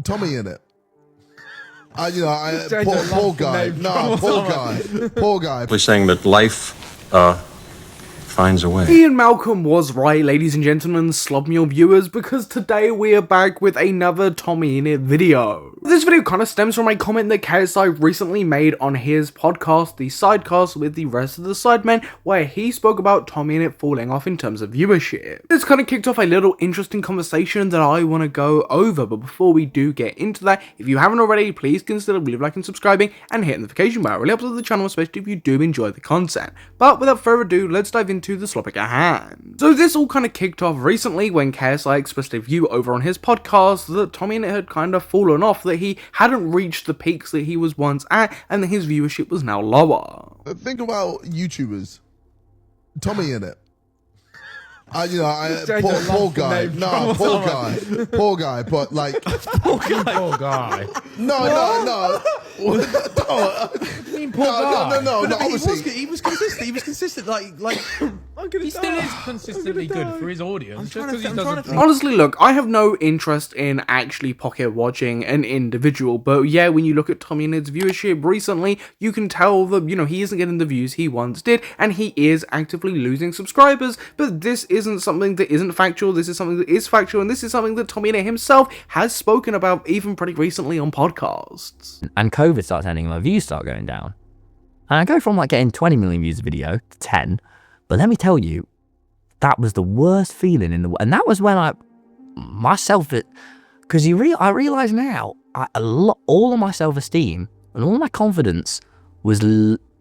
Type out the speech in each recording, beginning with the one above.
TommyInnit. Poor guy. No, poor guy. We're saying that life, finds a way. Ian Malcolm was right, ladies and gentlemen, slob meal viewers, because today we are back with another TommyInnit video. This video kind of stems from a comment that KSI recently made on his podcast, The Sidecast with the rest of the Sidemen, where he spoke about TommyInnit falling off in terms of viewership. This kind of kicked off a little interesting conversation that I want to go over, but before we do get into that, if you haven't already, please consider leaving a like and subscribing and hit the notification bell. It really helps with the channel, especially if you do enjoy the content. But without further ado, let's dive into the topic at hand. So this all kind of kicked off recently when KSI expressed a view over on his podcast that TommyInnit had kind of fallen off, that he hadn't reached the peaks that he was once at, and that his viewership was now lower. Think about YouTubers. TommyInnit. Poor guy. No, poor guy. But like, poor guy. No. No. Obviously, he was consistent. Like he still is consistently good for his audience. Honestly, look, I have no interest in actually pocket watching an individual, but yeah, when you look at TommyInnit's viewership recently, you can tell that, he isn't getting the views he once did, and he is actively losing subscribers. But this isn't something that isn't factual. This is something that is factual, and this is something that TommyInnit himself has spoken about even pretty recently on podcasts. And COVID starts ending, my views start going down. And I go from like getting 20 million views a video to 10. But let me tell you, that was the worst feeling in the world. And that was when because I realize now, all of my self-esteem and all my confidence was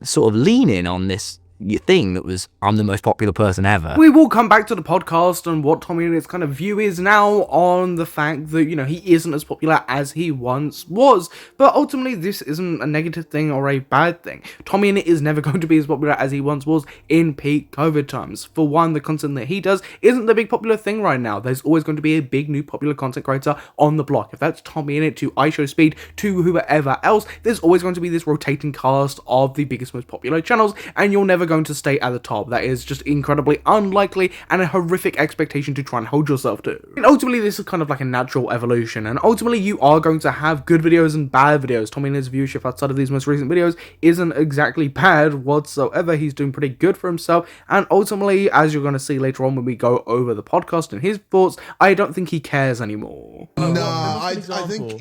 sort of leaning on this thing that was, I'm the most popular person ever. We will come back to the podcast and what TommyInnit's kind of view is now on the fact that, he isn't as popular as he once was. But ultimately, this isn't a negative thing or a bad thing. TommyInnit is never going to be as popular as he once was in peak COVID times. For one, the content that he does isn't the big popular thing right now. There's always going to be a big new popular content creator on the block. If that's TommyInnit to iShowSpeed to whoever else, there's always going to be this rotating cast of the biggest, most popular channels, and you're never going to stay at the top. That is just incredibly unlikely and a horrific expectation to try and hold yourself to. And ultimately, this is kind of like a natural evolution, and ultimately you are going to have good videos and bad videos. TommyInnit's viewership outside of these most recent videos isn't exactly bad whatsoever. He's doing pretty good for himself, and ultimately, as you're going to see later on when we go over the podcast and his thoughts, I don't think he cares anymore. No, I think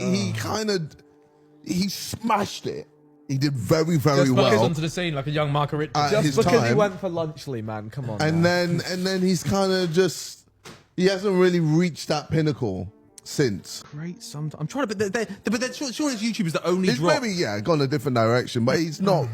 he smashed it. He did very, very well. Just onto the scene like a young Mark Richards. Just because he went for Lunchley, man. Come on. And then he's kind of he hasn't really reached that pinnacle since. Great. Sometimes I'm trying to, but they're sure it's YouTubers that only drop. Maybe gone a different direction, but he's not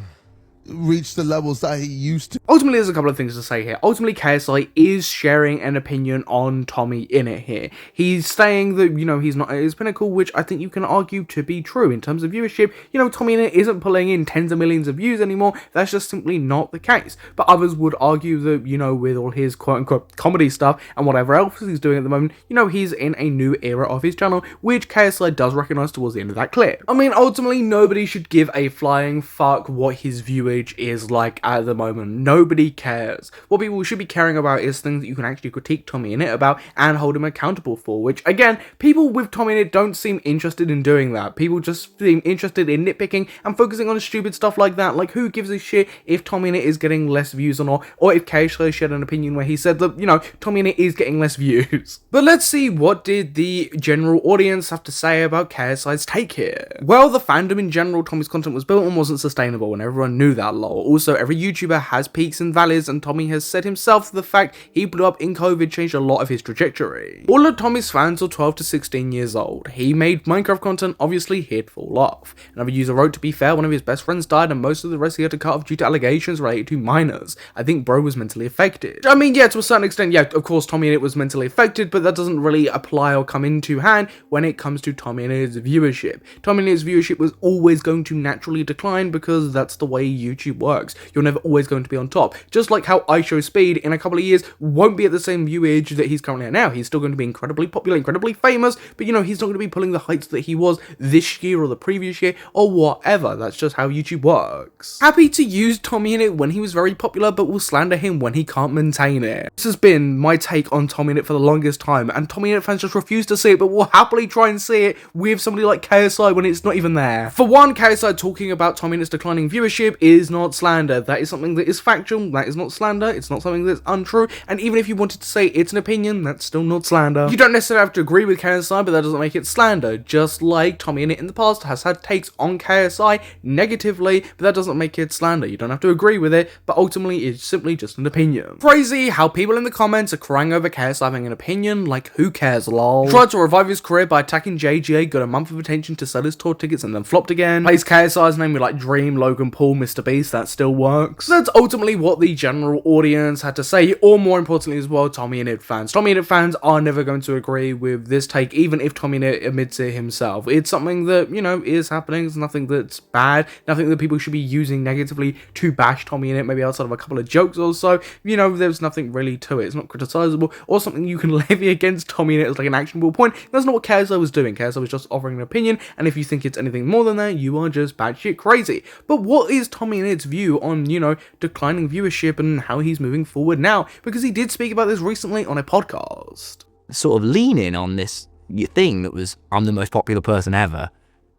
reach the levels that he used to. Ultimately, there's a couple of things to say here. Ultimately, KSI is sharing an opinion on TommyInnit here. He's saying that, he's not at his pinnacle, which I think you can argue to be true in terms of viewership. TommyInnit isn't pulling in tens of millions of views anymore. That's just simply not the case. But others would argue that, with all his quote-unquote comedy stuff and whatever else he's doing at the moment, he's in a new era of his channel, which KSI does recognize towards the end of that clip. I mean, ultimately, nobody should give a flying fuck what his viewage is like at the moment. Nobody cares. What people should be caring about is things that you can actually critique TommyInnit about and hold him accountable for, which again, people with TommyInnit don't seem interested in doing that. People just seem interested in nitpicking and focusing on stupid stuff like that. Like, who gives a shit if TommyInnit is getting less views or not, or if KSI shared an opinion where he said that, TommyInnit is getting less views. But let's see, what did the general audience have to say about KSI's take here? Well, the fandom in general Tommy's content was built on wasn't sustainable, and everyone knew that. Also, every YouTuber has peaks and valleys, and Tommy has said himself that the fact he blew up in COVID changed a lot of his trajectory. All of Tommy's fans are 12 to 16 years old. He made Minecraft content, obviously he'd fall off. Another user wrote, to be fair, one of his best friends died and most of the rest he had to cut off due to allegations related to minors. I think bro was mentally affected. I mean, yeah, to a certain extent, yeah, of course TommyInnit was mentally affected, but that doesn't really apply or come into hand when it comes to TommyInnit's viewership. TommyInnit's viewership was always going to naturally decline because that's the way YouTube works. You're never always going to be on top. Just like how IShowSpeed in a couple of years won't be at the same viewage that he's currently at now. He's still going to be incredibly popular, incredibly famous, but you know, he's not going to be pulling the heights that he was this year or the previous year or whatever. That's just how YouTube works. Happy to use TommyInnit when he was very popular, but will slander him when he can't maintain it. This has been my take on TommyInnit for the longest time, and TommyInnit fans just refuse to see it, but will happily try and see it with somebody like KSI when it's not even there. For one, KSI talking about TommyInnit's declining viewership is not slander. That is something that is factual, that is not slander, it's not something that's untrue, and even if you wanted to say it's an opinion, that's still not slander. You don't necessarily have to agree with KSI, but that doesn't make it slander, just like TommyInnit in the past has had takes on KSI negatively, but that doesn't make it slander. You don't have to agree with it, but ultimately it's simply just an opinion. Crazy how people in the comments are crying over KSI having an opinion, like who cares lol. Tried to revive his career by attacking JGA, got a month of attention to sell his tour tickets and then flopped again. Plays KSI's name with like Dream, Logan Paul, Mr. Beast, that still works. So that's ultimately what the general audience had to say, or more importantly as well, TommyInnit fans. TommyInnit fans are never going to agree with this take, even if TommyInnit admits it himself. It's something that, you know, is happening. It's nothing that's bad, nothing that people should be using negatively to bash TommyInnit, maybe outside of a couple of jokes or so. You know, there's nothing really to it. It's not criticizable or something you can levy against TommyInnit as like an actionable point. That's not what KSI was doing. KSI was just offering an opinion, and if you think it's anything more than that, you are just batshit crazy. But what is TommyInnit's view on, you know, declining viewership and how he's moving forward now? Because he did speak about this recently on a podcast. Sort of leaning on this thing that was, I'm the most popular person ever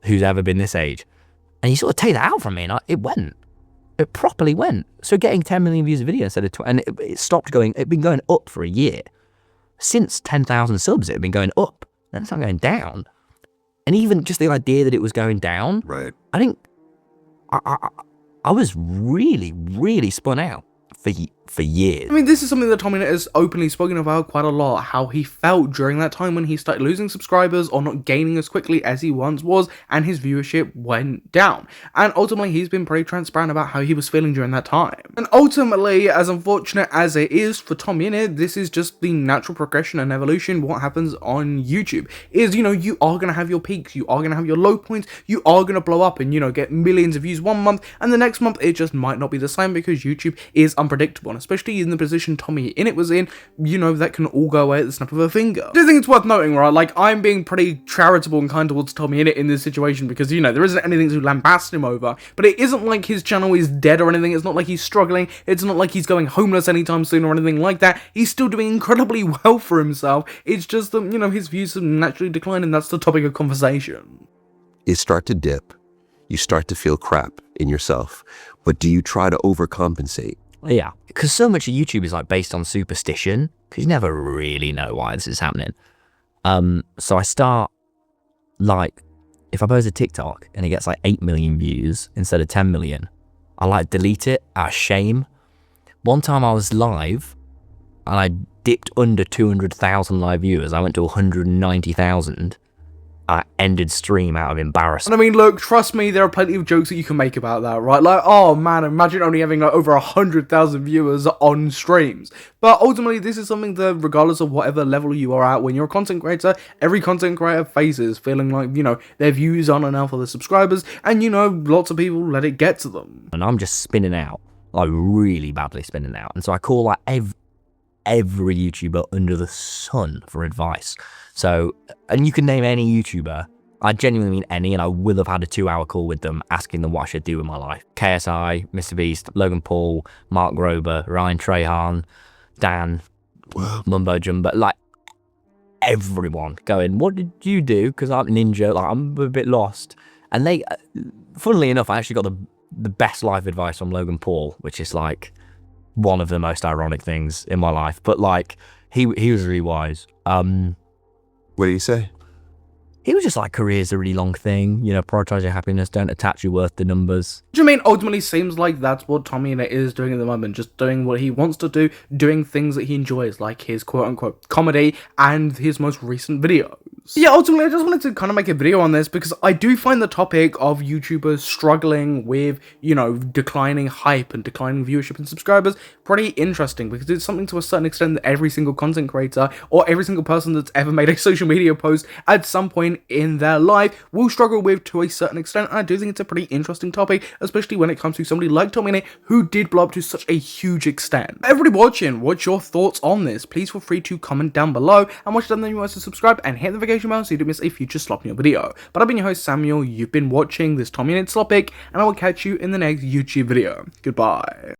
who's ever been this age. And you sort of take that out from me, and it went. It properly went. So getting 10 million views a video instead of 20, and it stopped going, it'd been going up for a year. Since 10,000 subs, it had been going up. Then it's not going down. And even just the idea that it was going down, Right. I think I was really, really spun out for years. I mean, this is something that TommyInnit has openly spoken about quite a lot, how he felt during that time when he started losing subscribers or not gaining as quickly as he once was, and his viewership went down. And ultimately, he's been pretty transparent about how he was feeling during that time. And ultimately, as unfortunate as it is for TommyInnit, this is just the natural progression and evolution. What happens on YouTube is, you know, you are going to have your peaks, you are going to have your low points, you are going to blow up and, you know, get millions of views one month, and the next month it just might not be the same because YouTube is unpredictable. And especially in the position TommyInnit was in, you know, that can all go away at the snap of a finger. I do think it's worth noting, right, like, I'm being pretty charitable and kind towards TommyInnit in this situation because, you know, there isn't anything to lambast him over, but it isn't like his channel is dead or anything. It's not like he's struggling, it's not like he's going homeless anytime soon or anything like that. He's still doing incredibly well for himself. It's just that, you know, his views have naturally declined, and that's the topic of conversation. You start to dip, you start to feel crap in yourself, but do you try to overcompensate? Yeah, because so much of YouTube is like based on superstition, because you never really know why this is happening. So I start, like, if I post a TikTok and it gets like 8 million views instead of 10 million, I like delete it out of shame. One time I was live and I dipped under 200,000 live viewers. I went to 190,000. I ended stream out of embarrassment. And I mean, look, trust me, there are plenty of jokes that you can make about that, right? Like, oh man, imagine only having like over 100,000 viewers on streams. But ultimately, this is something that, regardless of whatever level you are at, when you're a content creator, every content creator faces feeling like, you know, their views aren't enough for the subscribers, and, you know, lots of people let it get to them. And I'm just spinning out, like really badly spinning out. And so I call like every YouTuber under the sun for advice. So, and you can name any YouTuber, I genuinely mean any, and I will have had a 2-hour call with them asking them what I should do with my life. KSI, Mr. Beast, Logan Paul, Mark Grober, Ryan Trahan, Dan, Mumbo Jumbo, like everyone going, what did you do? Because I'm ninja, like I'm a bit lost. And they, funnily enough, I actually got the best life advice from Logan Paul, which is like one of the most ironic things in my life. But like, he was really wise. What do you say? He was just like, career's a really long thing, you know, prioritize your happiness, don't attach your worth to numbers. Do you mean ultimately seems like that's what TommyInnit is doing at the moment, just doing what he wants to do, doing things that he enjoys, like his quote-unquote comedy and his most recent videos. Yeah, ultimately, I just wanted to kind of make a video on this because I do find the topic of YouTubers struggling with, you know, declining hype and declining viewership and subscribers pretty interesting, because it's something to a certain extent that every single content creator or every single person that's ever made a social media post at some point in their life will struggle with to a certain extent. And I do think it's a pretty interesting topic, especially when it comes to somebody like TommyInnit who did blow up to such a huge extent. Everybody watching, what's your thoughts on this? Please feel free to comment down below, and once you're done, then you want to subscribe and hit the notification bell so you don't miss a future Slopnio video. But I've been your host Samuel, you've been watching this TommyInnit Slopic, and I will catch you in the next YouTube video. Goodbye.